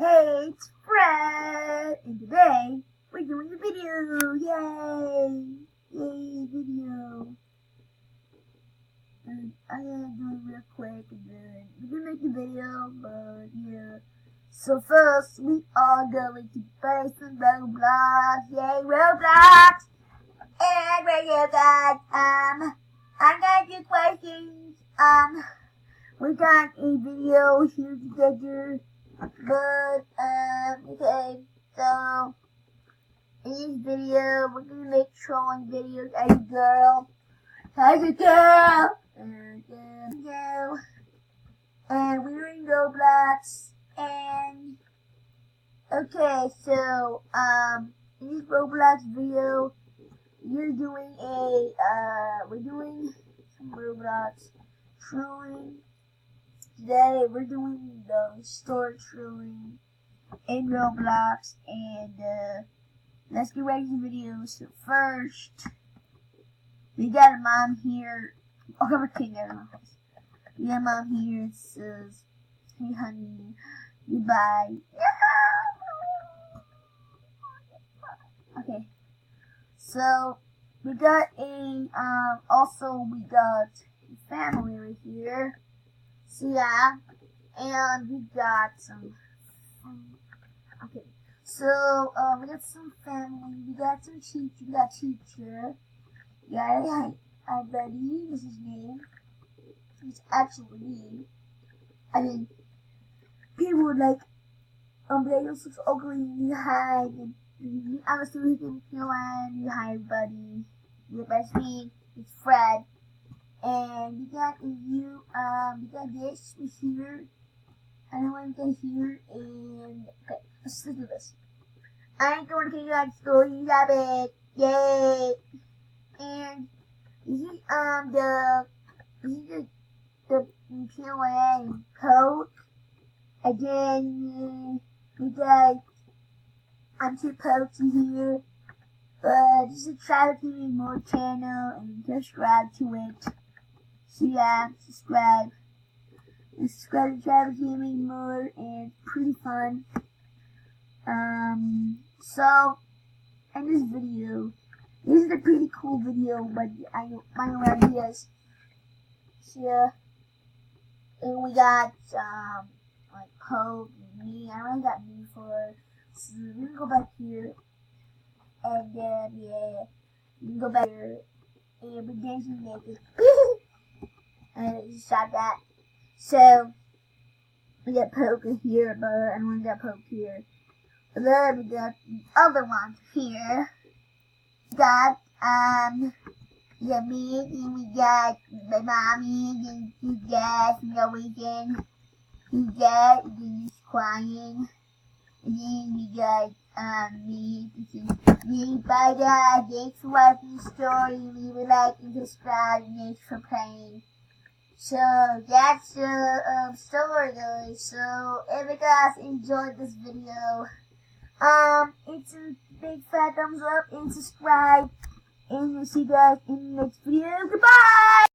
Hey, it's Fred, and today we're doing a video. Yay! Yay, video. And I'm gonna do it real quick, and then we're gonna make the video, but yeah. So first, we are going to play some Roblox. Yay, Roblox! And radio guys, I'm gonna do questions. We got a video here together. But, okay, so, in this video, we're gonna make trolling videos as a girl. And we're in Roblox, and, okay, so, in this Roblox video, we're doing some Roblox trolling. Today we're doing the store trolling in Roblox, and let's get ready to the video. So first, we got a mom here. Oh, I'm kidding, we got a mom here. It says, "Hey honey, goodbye." Okay, so we got also we got a family right here. So yeah, and we got some, okay, so, we got some family, we got some teacher, we got teacher, yeah, hi buddy, this is his name, it's actually me. I mean, people would like, Blaze looks ugly, you hide, and honestly, we can feel and you hide buddy, your best friend, it's Fred. And we got we got this here, and we got here, and okay, let's do this. I'm going to take you out of school, you got it, yay! And this is the PLA code. Again, we got two posts here. This is Travis TV More channel, and subscribe to it. So yeah, subscribe to Travis Gaming More, and it's pretty fun. So, in this video, this is a pretty cool video, but my own ideas. So yeah, and we got, like Pope and me. I already got me for, so we can go back here, and yeah, we can go back here, and we're dancing naked. And I just shot that. So, we got Poker here, but I don't want to get Poke here. And then we got the other one here. We got, me, and we got my mommy, and you got, Weekend. You got, and he's crying. And then we got, me, this is me. Bye guys, thanks for watching the story. Leave a like and subscribe, and thanks for playing. So that's the story, guys. So if you guys enjoyed this video, it's a big fat thumbs up and subscribe, and we'll see you guys in the next video. Goodbye.